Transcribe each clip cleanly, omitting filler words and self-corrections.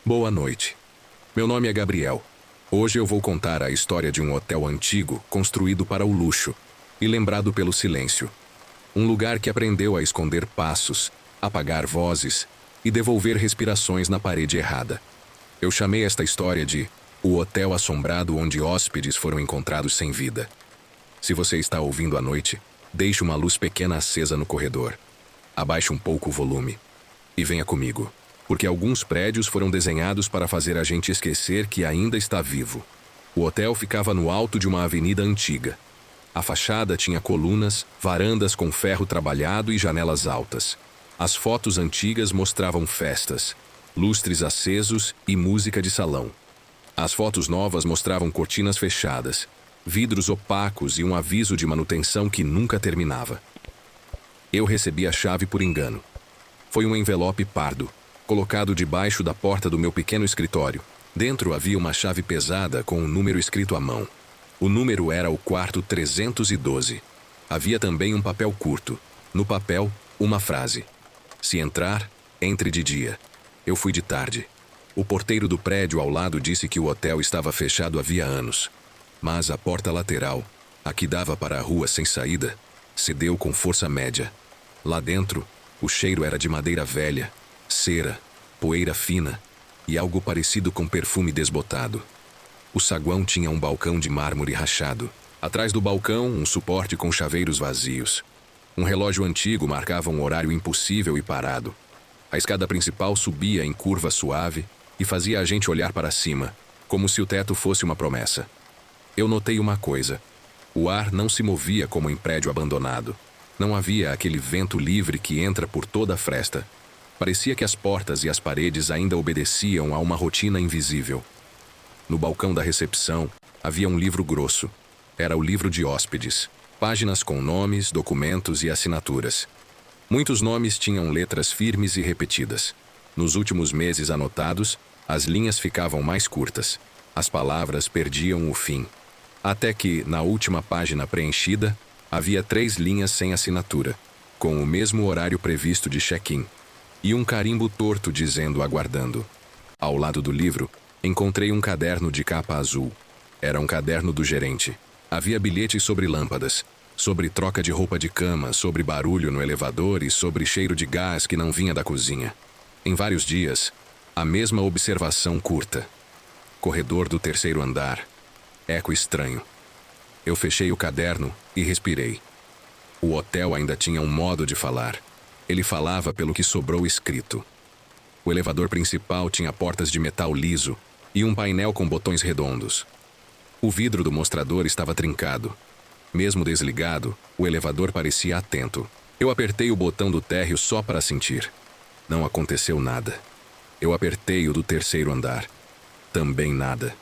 Boa noite. Meu nome é Gabriel. Hoje eu vou contar a história de um hotel antigo construído para o luxo e lembrado pelo silêncio. Um lugar que aprendeu a esconder passos, apagar vozes e devolver respirações na parede errada. Eu chamei esta história de O Hotel Assombrado onde hóspedes foram encontrados sem vida. Se você está ouvindo à noite, deixe uma luz pequena acesa no corredor. Abaixe um pouco o volume e venha comigo, porque alguns prédios foram desenhados para fazer a gente esquecer que ainda está vivo. O hotel ficava no alto de uma avenida antiga. A fachada tinha colunas, varandas com ferro trabalhado e janelas altas. As fotos antigas mostravam festas, lustres acesos e música de salão. As fotos novas mostravam cortinas fechadas, vidros opacos e um aviso de manutenção que nunca terminava. Eu recebi a chave por engano. Foi um envelope pardo, colocado debaixo da porta do meu pequeno escritório. Dentro havia uma chave pesada com um número escrito à mão. O número era o quarto 312. Havia também um papel curto. No papel, uma frase: "Se entrar, entre de dia." Eu fui de tarde. O porteiro do prédio ao lado disse que o hotel estava fechado havia anos. Mas a porta lateral, a que dava para a rua sem saída, cedeu com força média. Lá dentro, o cheiro era de madeira velha, cera, poeira fina e algo parecido com perfume desbotado. O saguão tinha um balcão de mármore rachado. Atrás do balcão, um suporte com chaveiros vazios. Um relógio antigo marcava um horário impossível e parado. A escada principal subia em curva suave e fazia a gente olhar para cima, como se o teto fosse uma promessa. Eu notei uma coisa. O ar não se movia como em prédio abandonado. Não havia aquele vento livre que entra por toda a fresta. Parecia que as portas e as paredes ainda obedeciam a uma rotina invisível. No balcão da recepção, havia um livro grosso. Era o livro de hóspedes. Páginas com nomes, documentos e assinaturas. Muitos nomes tinham letras firmes e repetidas. Nos últimos meses anotados, as linhas ficavam mais curtas. As palavras perdiam o fim. Até que, na última página preenchida, havia 3 linhas sem assinatura, com o mesmo horário previsto de check-in, e um carimbo torto dizendo aguardando. Ao lado do livro, encontrei um caderno de capa azul. Era um caderno do gerente. Havia bilhetes sobre lâmpadas, sobre troca de roupa de cama, sobre barulho no elevador e sobre cheiro de gás que não vinha da cozinha. Em vários dias, a mesma observação curta. Corredor do 3º andar. Eco estranho. Eu fechei o caderno e respirei. O hotel ainda tinha um modo de falar. Ele falava pelo que sobrou escrito. O elevador principal tinha portas de metal liso e um painel com botões redondos. O vidro do mostrador estava trincado. Mesmo desligado, o elevador parecia atento. Eu apertei o botão do térreo só para sentir. Não aconteceu nada. Eu apertei o do 3º andar. Também nada.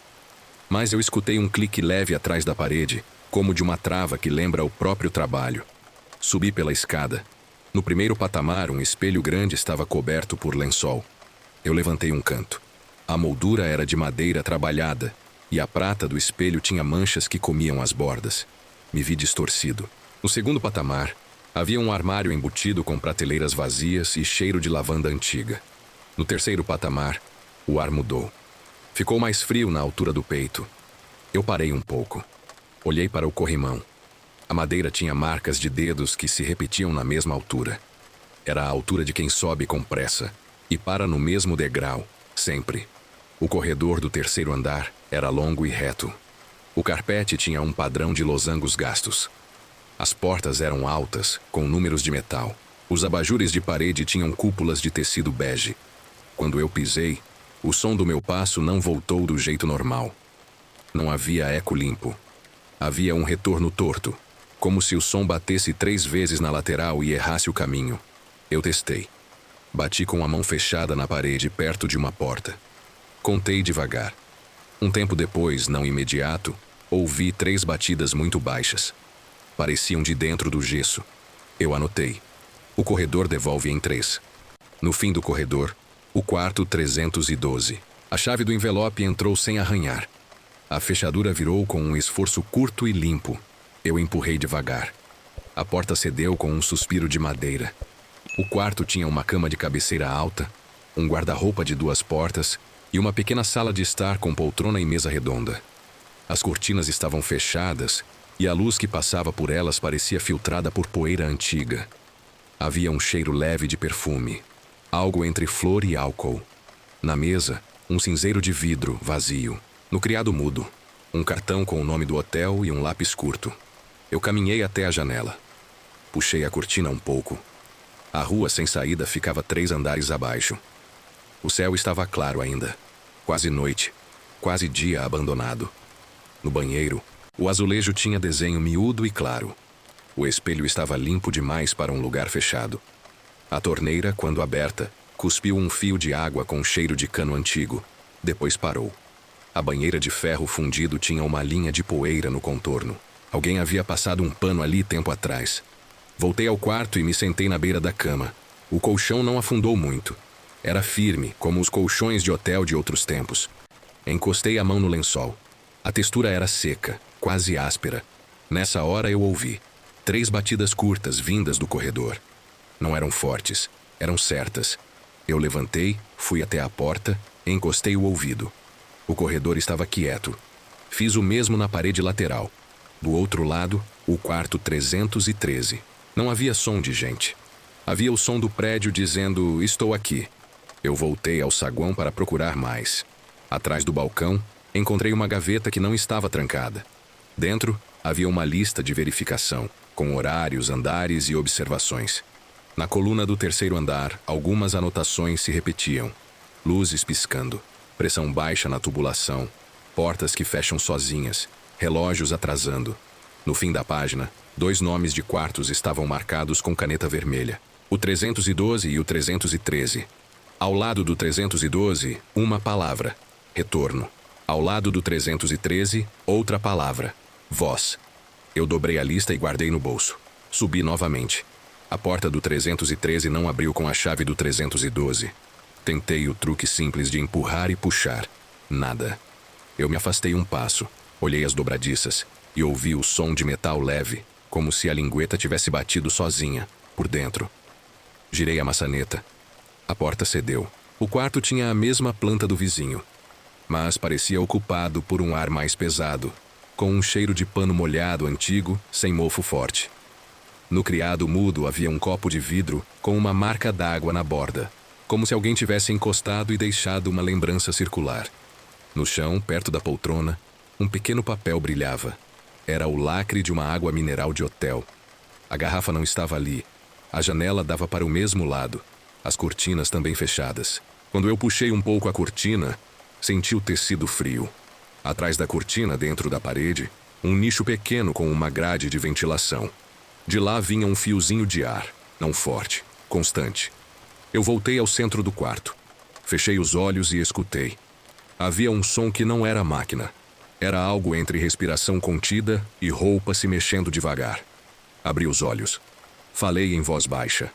Mas eu escutei um clique leve atrás da parede, como de uma trava que lembra o próprio trabalho. Subi pela escada. No primeiro patamar, um espelho grande estava coberto por lençol. Eu levantei um canto. A moldura era de madeira trabalhada, e a prata do espelho tinha manchas que comiam as bordas. Me vi distorcido. No segundo patamar, havia um armário embutido com prateleiras vazias e cheiro de lavanda antiga. No 3º patamar, o ar mudou. Ficou mais frio na altura do peito. Eu parei um pouco. Olhei para o corrimão. A madeira tinha marcas de dedos que se repetiam na mesma altura. Era a altura de quem sobe com pressa e para no mesmo degrau, sempre. O corredor do 3º andar era longo e reto. O carpete tinha um padrão de losangos gastos. As portas eram altas, com números de metal. Os abajures de parede tinham cúpulas de tecido bege. Quando eu pisei, o som do meu passo não voltou do jeito normal. Não havia eco limpo. Havia um retorno torto, como se o som batesse 3 vezes na lateral e errasse o caminho. Eu testei. Bati com a mão fechada na parede perto de uma porta. Contei devagar. Um tempo depois, não imediato, ouvi 3 batidas muito baixas. Pareciam de dentro do gesso. Eu anotei. O corredor devolve em 3. No fim do corredor, o quarto 312. A chave do envelope entrou sem arranhar. A fechadura virou com um esforço curto e limpo. Eu empurrei devagar. A porta cedeu com um suspiro de madeira. O quarto tinha uma cama de cabeceira alta, um guarda-roupa de 2 portas e uma pequena sala de estar com poltrona e mesa redonda. As cortinas estavam fechadas e a luz que passava por elas parecia filtrada por poeira antiga. Havia um cheiro leve de perfume, algo entre flor e álcool. Na mesa, um cinzeiro de vidro vazio. No criado mudo, um cartão com o nome do hotel e um lápis curto. Eu caminhei até a janela. Puxei a cortina um pouco. A rua sem saída ficava 3 andares abaixo. O céu estava claro ainda. Quase noite. Quase dia abandonado. No banheiro, o azulejo tinha desenho miúdo e claro. O espelho estava limpo demais para um lugar fechado. A torneira, quando aberta, cuspiu um fio de água com cheiro de cano antigo. Depois parou. A banheira de ferro fundido tinha uma linha de poeira no contorno. Alguém havia passado um pano ali tempo atrás. Voltei ao quarto e me sentei na beira da cama. O colchão não afundou muito. Era firme, como os colchões de hotel de outros tempos. Encostei a mão no lençol. A textura era seca, quase áspera. Nessa hora eu ouvi 3 batidas curtas vindas do corredor. Não eram fortes, eram certas. Eu levantei, fui até a porta, encostei o ouvido. O corredor estava quieto. Fiz o mesmo na parede lateral. Do outro lado, o quarto 313. Não havia som de gente. Havia o som do prédio dizendo, estou aqui. Eu voltei ao saguão para procurar mais. Atrás do balcão, encontrei uma gaveta que não estava trancada. Dentro, havia uma lista de verificação, com horários, andares e observações. Na coluna do 3º andar, algumas anotações se repetiam. Luzes piscando, pressão baixa na tubulação, portas que fecham sozinhas, relógios atrasando. No fim da página, 2 nomes de quartos estavam marcados com caneta vermelha. O 312 e o 313. Ao lado do 312, uma palavra. Retorno. Ao lado do 313, outra palavra. Voz. Eu dobrei a lista e guardei no bolso. Subi novamente. A porta do 313 não abriu com a chave do 312. Tentei o truque simples de empurrar e puxar. Nada. Eu me afastei um passo, olhei as dobradiças e ouvi o som de metal leve, como se a lingueta tivesse batido sozinha, por dentro. Girei a maçaneta. A porta cedeu. O quarto tinha a mesma planta do vizinho, mas parecia ocupado por um ar mais pesado, com um cheiro de pano molhado antigo, sem mofo forte. No criado mudo havia um copo de vidro com uma marca d'água na borda, como se alguém tivesse encostado e deixado uma lembrança circular. No chão, perto da poltrona, um pequeno papel brilhava. Era o lacre de uma água mineral de hotel. A garrafa não estava ali. A janela dava para o mesmo lado. As cortinas também fechadas. Quando eu puxei um pouco a cortina, senti o tecido frio. Atrás da cortina, dentro da parede, um nicho pequeno com uma grade de ventilação. De lá vinha um fiozinho de ar, não forte, constante. Eu voltei ao centro do quarto. Fechei os olhos e escutei. Havia um som que não era máquina. Era algo entre respiração contida e roupa se mexendo devagar. Abri os olhos. Falei em voz baixa.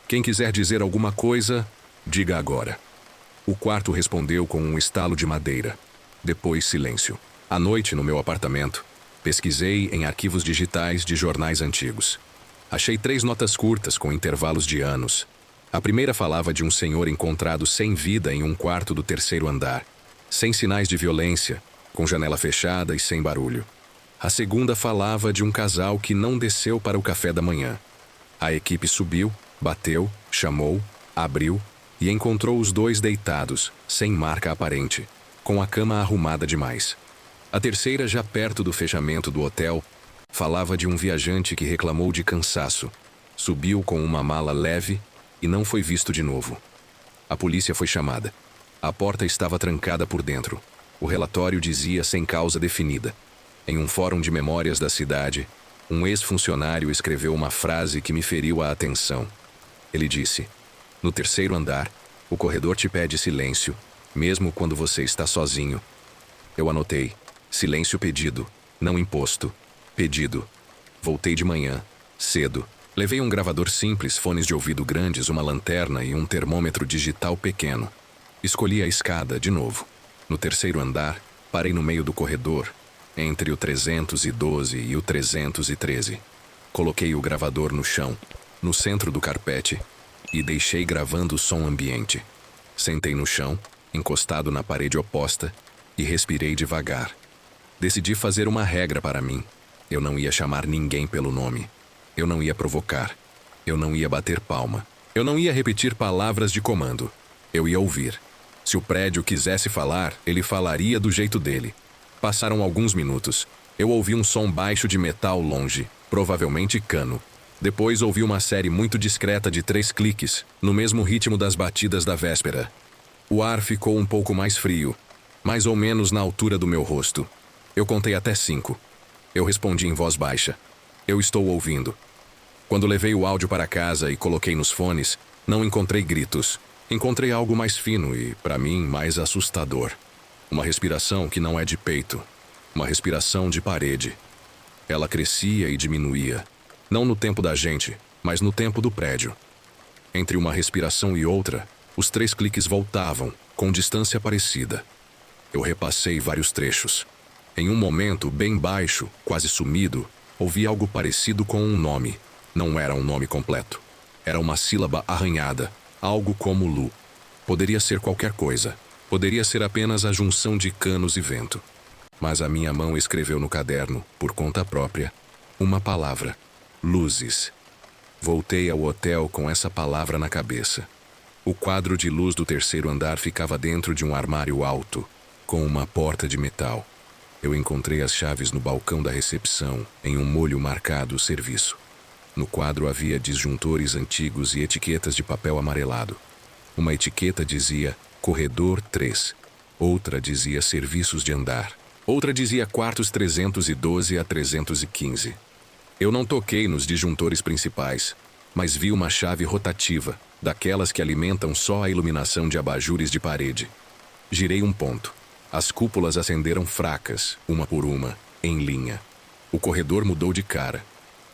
Quem quiser dizer alguma coisa, diga agora. O quarto respondeu com um estalo de madeira. Depois silêncio. À noite, no meu apartamento, pesquisei em arquivos digitais de jornais antigos. Achei 3 notas curtas com intervalos de anos. A primeira falava de um senhor encontrado sem vida em um quarto do 3º andar, sem sinais de violência, com janela fechada e sem barulho. A segunda falava de um casal que não desceu para o café da manhã. A equipe subiu, bateu, chamou, abriu e encontrou os 2 deitados, sem marca aparente, com a cama arrumada demais. A terceira, já perto do fechamento do hotel, falava de um viajante que reclamou de cansaço, subiu com uma mala leve e não foi visto de novo. A polícia foi chamada. A porta estava trancada por dentro. O relatório dizia sem causa definida. Em um fórum de memórias da cidade, um ex-funcionário escreveu uma frase que me feriu a atenção. Ele disse: no 3º andar, o corredor te pede silêncio, mesmo quando você está sozinho. Eu anotei: silêncio pedido, não imposto. Pedido. Voltei de manhã, cedo. Levei um gravador simples, fones de ouvido grandes, uma lanterna e um termômetro digital pequeno. Escolhi a escada de novo. No 3º andar, parei no meio do corredor, entre o 312 e o 313. Coloquei o gravador no chão, no centro do carpete, e deixei gravando o som ambiente. Sentei no chão, encostado na parede oposta, e respirei devagar. Decidi fazer uma regra para mim. Eu não ia chamar ninguém pelo nome. Eu não ia provocar. Eu não ia bater palma. Eu não ia repetir palavras de comando. Eu ia ouvir. Se o prédio quisesse falar, ele falaria do jeito dele. Passaram alguns minutos. Eu ouvi um som baixo de metal longe, provavelmente cano. Depois ouvi uma série muito discreta de 3 cliques, no mesmo ritmo das batidas da véspera. O ar ficou um pouco mais frio, mais ou menos na altura do meu rosto. Eu contei até 5. Eu respondi em voz baixa. Eu estou ouvindo. Quando levei o áudio para casa e coloquei nos fones, não encontrei gritos. Encontrei algo mais fino e, para mim, mais assustador. Uma respiração que não é de peito. Uma respiração de parede. Ela crescia e diminuía. Não no tempo da gente, mas no tempo do prédio. Entre uma respiração e outra, os 3 cliques voltavam, com distância parecida. Eu repassei vários trechos. Em um momento, bem baixo, quase sumido, ouvi algo parecido com um nome. Não era um nome completo. Era uma sílaba arranhada, algo como Lu. Poderia ser qualquer coisa. Poderia ser apenas a junção de canos e vento. Mas a minha mão escreveu no caderno, por conta própria, uma palavra. Luzes. Voltei ao hotel com essa palavra na cabeça. O quadro de luz do 3º andar ficava dentro de um armário alto, com uma porta de metal. Eu encontrei as chaves no balcão da recepção, em um molho marcado serviço. No quadro havia disjuntores antigos e etiquetas de papel amarelado. Uma etiqueta dizia Corredor 3. Outra dizia Serviços de Andar. Outra dizia Quartos 312 a 315. Eu não toquei nos disjuntores principais, mas vi uma chave rotativa, daquelas que alimentam só a iluminação de abajures de parede. Girei um ponto. As cúpulas acenderam fracas, uma por uma, em linha. O corredor mudou de cara.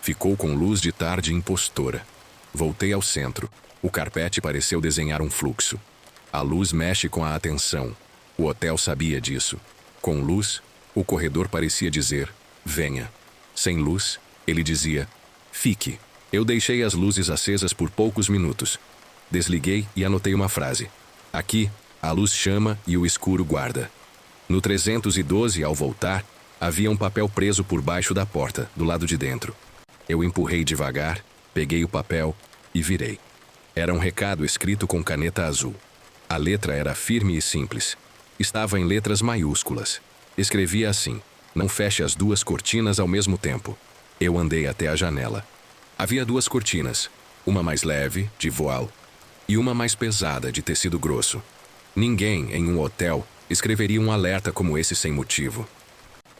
Ficou com luz de tarde impostora. Voltei ao centro. O carpete pareceu desenhar um fluxo. A luz mexe com a atenção. O hotel sabia disso. Com luz, o corredor parecia dizer, venha. Sem luz, ele dizia, fique. Eu deixei as luzes acesas por poucos minutos. Desliguei e anotei uma frase. Aqui, a luz chama e o escuro guarda. No 312, ao voltar, havia um papel preso por baixo da porta, do lado de dentro. Eu empurrei devagar, peguei o papel e virei. Era um recado escrito com caneta azul. A letra era firme e simples. Estava em letras maiúsculas. Escrevia assim, não feche as 2 cortinas ao mesmo tempo. Eu andei até a janela. Havia 2 cortinas, uma mais leve, de voal, e uma mais pesada, de tecido grosso. Ninguém, em um hotel, escreveria um alerta como esse sem motivo.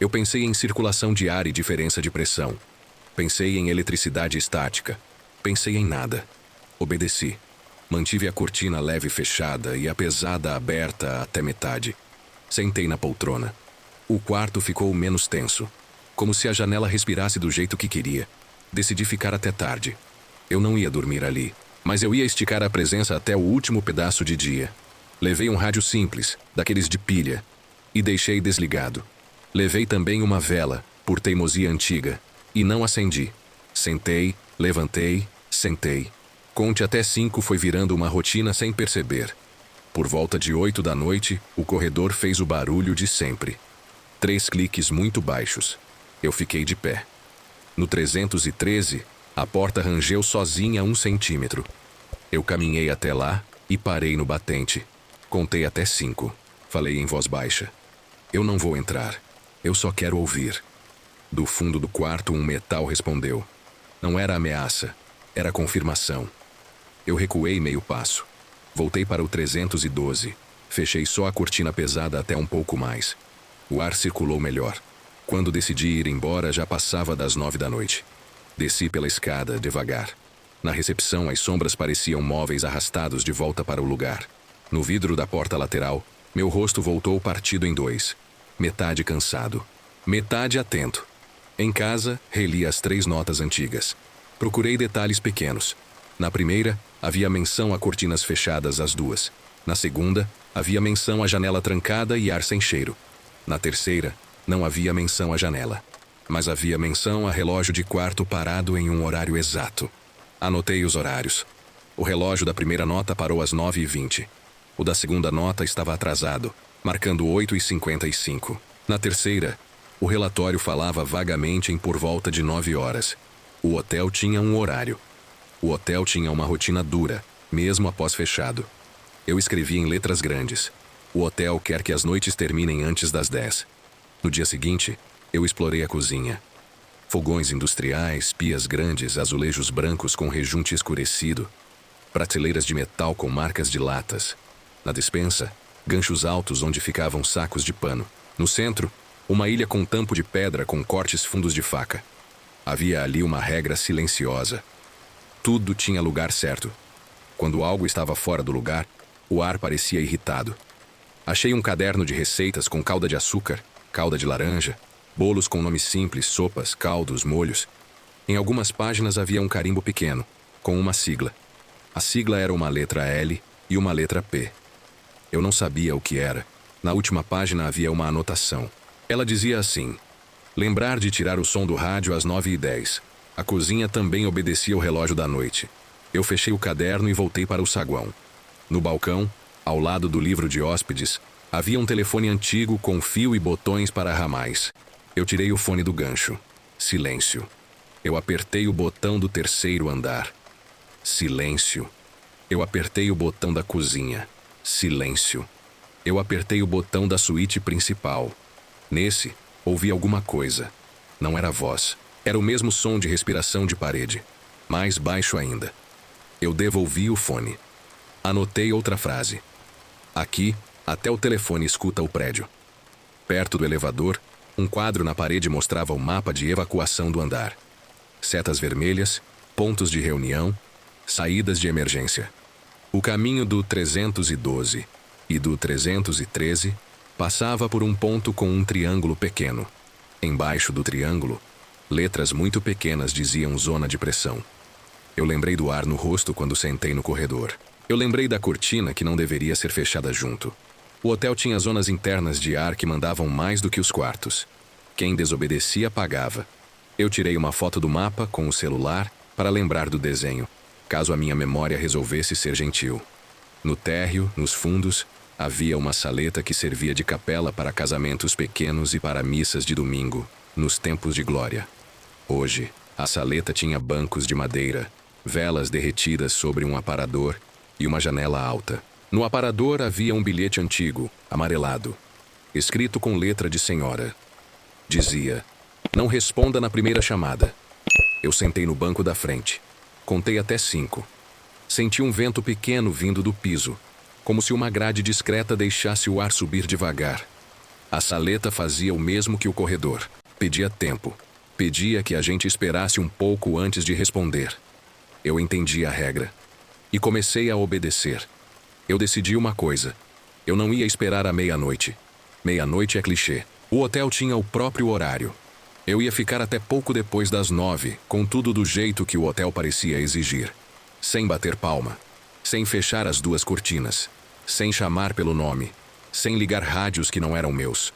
Eu pensei em circulação de ar e diferença de pressão. Pensei em eletricidade estática. Pensei em nada. Obedeci. Mantive a cortina leve fechada e a pesada aberta até metade. Sentei na poltrona. O quarto ficou menos tenso. Como se a janela respirasse do jeito que queria. Decidi ficar até tarde. Eu não ia dormir ali, mas eu ia esticar a presença até o último pedaço de dia. Levei um rádio simples, daqueles de pilha, e deixei desligado. Levei também uma vela, por teimosia antiga, e não acendi. Sentei, levantei, sentei. Conte até 5 foi virando uma rotina sem perceber. Por volta de 8 da noite, o corredor fez o barulho de sempre. 3 cliques muito baixos. Eu fiquei de pé. No 313, a porta rangeu sozinha 1 centímetro. Eu caminhei até lá e parei no batente. Contei até 5. Falei em voz baixa. Eu não vou entrar. Eu só quero ouvir. Do fundo do quarto, um metal respondeu. Não era ameaça, era confirmação. Eu recuei meio passo. Voltei para o 312. Fechei só a cortina pesada até um pouco mais. O ar circulou melhor. Quando decidi ir embora, já passava das 9 da noite. Desci pela escada, devagar. Na recepção, as sombras pareciam móveis arrastados de volta para o lugar. No vidro da porta lateral, meu rosto voltou partido em 2. Metade cansado. Metade atento. Em casa, reli as 3 notas antigas. Procurei detalhes pequenos. Na primeira, havia menção a cortinas fechadas às 2. Na segunda, havia menção à janela trancada e ar sem cheiro. Na terceira, não havia menção à janela. Mas havia menção a relógio de quarto parado em um horário exato. Anotei os horários. O relógio da primeira nota parou às 9h20. O da segunda nota estava atrasado, marcando 8h55. Na terceira, o relatório falava vagamente em por volta de 9 horas. O hotel tinha um horário. O hotel tinha uma rotina dura, mesmo após fechado. Eu escrevi em letras grandes: o hotel quer que as noites terminem antes das 10. No dia seguinte, eu explorei a cozinha. Fogões industriais, pias grandes, azulejos brancos com rejunte escurecido, prateleiras de metal com marcas de latas. Na despensa, ganchos altos onde ficavam sacos de pano. No centro, uma ilha com tampo de pedra com cortes fundos de faca. Havia ali uma regra silenciosa. Tudo tinha lugar certo. Quando algo estava fora do lugar, o ar parecia irritado. Achei um caderno de receitas com calda de açúcar, calda de laranja, bolos com nomes simples, sopas, caldos, molhos. Em algumas páginas havia um carimbo pequeno, com uma sigla. A sigla era uma letra L e uma letra P. Eu não sabia o que era. Na última página havia uma anotação. Ela dizia assim: lembrar de tirar o som do rádio às 9h10. A cozinha também obedecia ao relógio da noite. Eu fechei o caderno e voltei para o saguão. No balcão, ao lado do livro de hóspedes, havia um telefone antigo com fio e botões para ramais. Eu tirei o fone do gancho. Silêncio. Eu apertei o botão do terceiro andar. Silêncio. Eu apertei o botão da cozinha. Silêncio. Eu apertei o botão da suíte principal. Nesse, ouvi alguma coisa. Não era voz. Era o mesmo som de respiração de parede. Mais baixo ainda. Eu devolvi o fone. Anotei outra frase. Aqui, até o telefone escuta o prédio. Perto do elevador, um quadro na parede mostrava o mapa de evacuação do andar. Setas vermelhas, pontos de reunião, saídas de emergência. O caminho do 312 e do 313 passava por um ponto com um triângulo pequeno. Embaixo do triângulo, letras muito pequenas diziam zona de pressão. Eu lembrei do ar no rosto quando sentei no corredor. Eu lembrei da cortina que não deveria ser fechada junto. O hotel tinha zonas internas de ar que mandavam mais do que os quartos. Quem desobedecia pagava. Eu tirei uma foto do mapa com o celular para lembrar do desenho, caso a minha memória resolvesse ser gentil. No térreo, nos fundos, havia uma saleta que servia de capela para casamentos pequenos e para missas de domingo, nos tempos de glória. Hoje, a saleta tinha bancos de madeira, velas derretidas sobre um aparador e uma janela alta. No aparador havia um bilhete antigo, amarelado, escrito com letra de senhora. Dizia: não responda na primeira chamada. Eu sentei no banco da frente. Contei até 5. Senti um vento pequeno vindo do piso, como se uma grade discreta deixasse o ar subir devagar. A saleta fazia o mesmo que o corredor. Pedia tempo. Pedia que a gente esperasse um pouco antes de responder. Eu entendi a regra. E comecei a obedecer. Eu decidi uma coisa. Eu não ia esperar à meia-noite. Meia-noite é clichê. O hotel tinha o próprio horário. Eu ia ficar até pouco depois das 9, contudo do jeito que o hotel parecia exigir. Sem bater palma. Sem fechar as duas cortinas. Sem chamar pelo nome. Sem ligar rádios que não eram meus.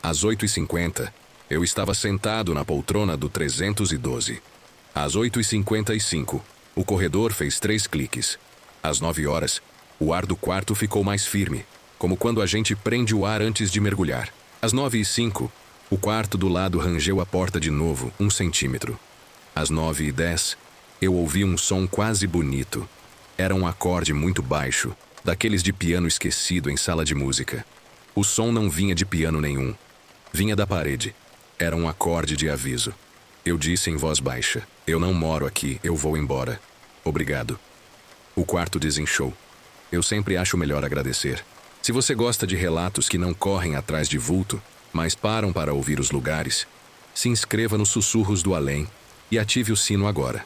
Às 8h50, eu estava sentado na poltrona do 312. Às 8h55, o corredor fez 3 cliques. Às 9 horas, o ar do quarto ficou mais firme, como quando a gente prende o ar antes de mergulhar. Às 9h05, o quarto do lado rangeu a porta de novo, 1 centímetro. Às 9h10, eu ouvi um som quase bonito. Era um acorde muito baixo, daqueles de piano esquecido em sala de música. O som não vinha de piano nenhum. Vinha da parede. Era um acorde de aviso. Eu disse em voz baixa: eu não moro aqui, eu vou embora. Obrigado. O quarto desinchou. Eu sempre acho melhor agradecer. Se você gosta de relatos que não correm atrás de vulto, mas param para ouvir os lugares, se inscreva nos Sussurros do Além e ative o sino agora.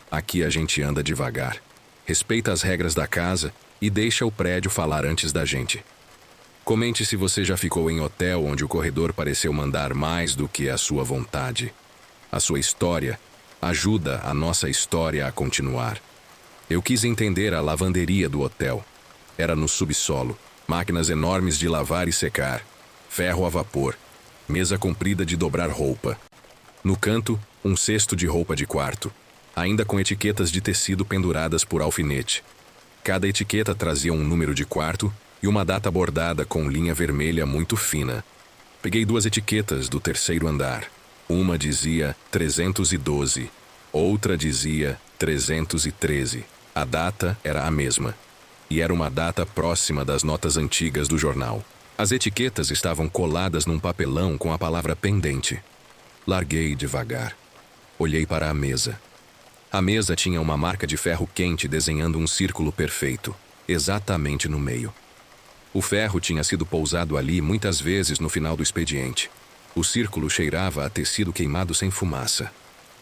Aqui a gente anda devagar, respeita as regras da casa e deixa o prédio falar antes da gente. Comente se você já ficou em hotel onde o corredor pareceu mandar mais do que a sua vontade. A sua história ajuda a nossa história a continuar. Eu quis entender a lavanderia do hotel. Era no subsolo, máquinas enormes de lavar e secar, ferro a vapor, mesa comprida de dobrar roupa. No canto, um cesto de roupa de quarto, ainda com etiquetas de tecido penduradas por alfinete. Cada etiqueta trazia um número de quarto e uma data bordada com linha vermelha muito fina. Peguei 2 etiquetas do terceiro andar. Uma dizia 312, outra dizia 313. A data era a mesma. E era uma data próxima das notas antigas do jornal. As etiquetas estavam coladas num papelão com a palavra pendente. Larguei devagar. Olhei para a mesa. A mesa tinha uma marca de ferro quente desenhando um círculo perfeito, exatamente no meio. O ferro tinha sido pousado ali muitas vezes no final do expediente. O círculo cheirava a tecido queimado sem fumaça.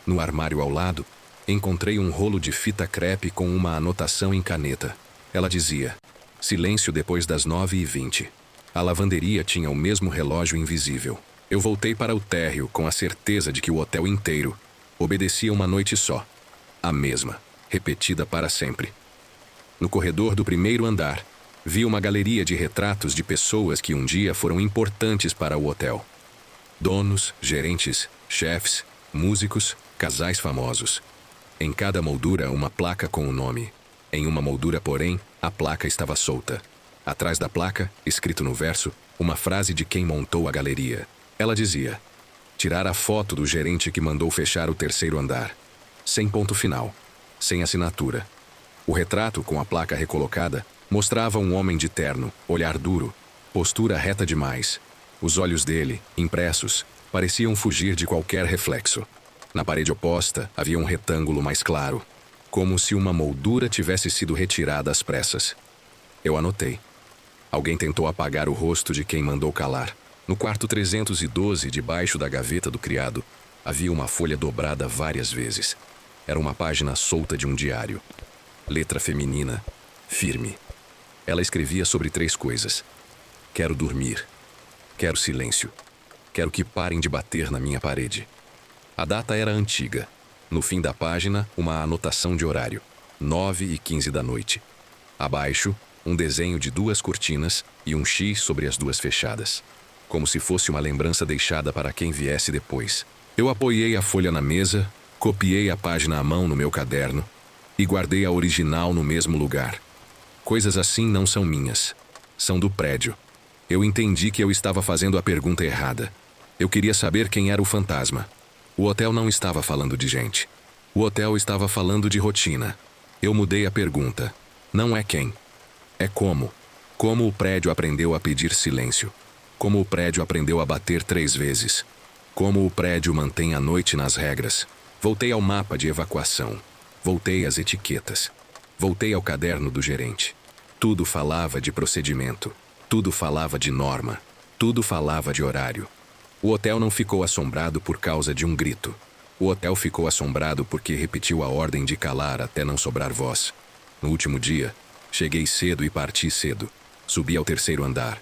No armário ao lado, encontrei um rolo de fita crepe com uma anotação em caneta. Ela dizia: silêncio depois das 9h20. A lavanderia tinha o mesmo relógio invisível. Eu voltei para o térreo com a certeza de que o hotel inteiro obedecia uma noite só. A mesma, repetida para sempre. No corredor do primeiro andar, vi uma galeria de retratos de pessoas que um dia foram importantes para o hotel. Donos, gerentes, chefes, músicos, casais famosos. Em cada moldura, uma placa com o nome. Em uma moldura, porém, a placa estava solta. Atrás da placa, escrito no verso, uma frase de quem montou a galeria. Ela dizia: tirar a foto do gerente que mandou fechar o terceiro andar. Sem ponto final. Sem assinatura. O retrato, com a placa recolocada, mostrava um homem de terno, olhar duro, postura reta demais. Os olhos dele, impressos, pareciam fugir de qualquer reflexo. Na parede oposta havia um retângulo mais claro, como se uma moldura tivesse sido retirada às pressas. Eu anotei. Alguém tentou apagar o rosto de quem mandou calar. No quarto 312, debaixo da gaveta do criado, havia uma folha dobrada várias vezes. Era uma página solta de um diário. Letra feminina, firme. Ela escrevia sobre 3 coisas. Quero dormir. Quero silêncio. Quero que parem de bater na minha parede. A data era antiga. No fim da página, uma anotação de horário. 9h15 da noite. Abaixo, um desenho de 2 cortinas e um X sobre as 2 fechadas. Como se fosse uma lembrança deixada para quem viesse depois. Eu apoiei a folha na mesa, copiei a página à mão no meu caderno e guardei a original no mesmo lugar. Coisas assim não são minhas. São do prédio. Eu entendi que eu estava fazendo a pergunta errada. Eu queria saber quem era o fantasma. O hotel não estava falando de gente. O hotel estava falando de rotina. Eu mudei a pergunta. Não é quem. É como. Como o prédio aprendeu a pedir silêncio. Como o prédio aprendeu a bater 3 vezes. Como o prédio mantém a noite nas regras. Voltei ao mapa de evacuação. Voltei às etiquetas. Voltei ao caderno do gerente. Tudo falava de procedimento. Tudo falava de norma. Tudo falava de horário. O hotel não ficou assombrado por causa de um grito. O hotel ficou assombrado porque repetiu a ordem de calar até não sobrar voz. No último dia, cheguei cedo e parti cedo. Subi ao terceiro andar.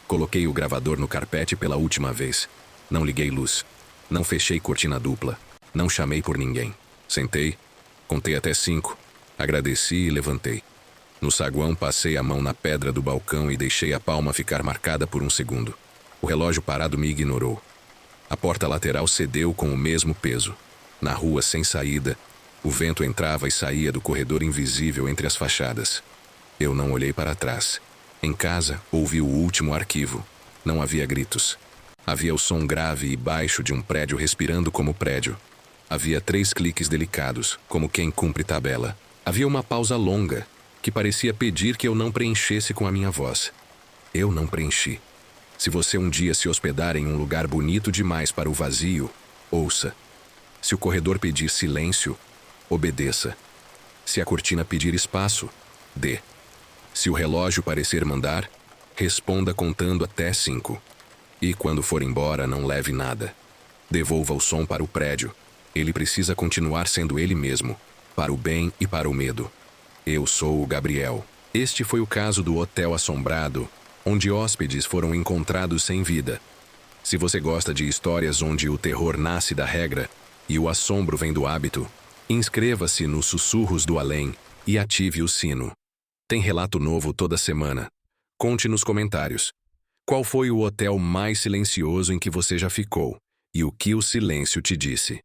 Coloquei o gravador no carpete pela última vez. Não liguei luz. Não fechei cortina dupla. Não chamei por ninguém. Sentei, contei até 5, agradeci e levantei. No saguão, passei a mão na pedra do balcão e deixei a palma ficar marcada por um segundo. O relógio parado me ignorou. A porta lateral cedeu com o mesmo peso. Na rua sem saída, o vento entrava e saía do corredor invisível entre as fachadas. Eu não olhei para trás. Em casa, ouvi o último arquivo. Não havia gritos. Havia o som grave e baixo de um prédio respirando como prédio. Havia 3 cliques delicados, como quem cumpre tabela. Havia uma pausa longa, que parecia pedir que eu não preenchesse com a minha voz. Eu não preenchi. Se você um dia se hospedar em um lugar bonito demais para o vazio, ouça. Se o corredor pedir silêncio, obedeça. Se a cortina pedir espaço, dê. Se o relógio parecer mandar, responda contando até 5. E quando for embora, não leve nada. Devolva o som para o prédio. Ele precisa continuar sendo ele mesmo, para o bem e para o medo. Eu sou o Gabriel. Este foi o caso do Hotel Assombrado, onde hóspedes foram encontrados sem vida. Se você gosta de histórias onde o terror nasce da regra e o assombro vem do hábito, inscreva-se nos Sussurros do Além e ative o sino. Tem relato novo toda semana. Conte nos comentários. Qual foi o hotel mais silencioso em que você já ficou? E o que o silêncio te disse?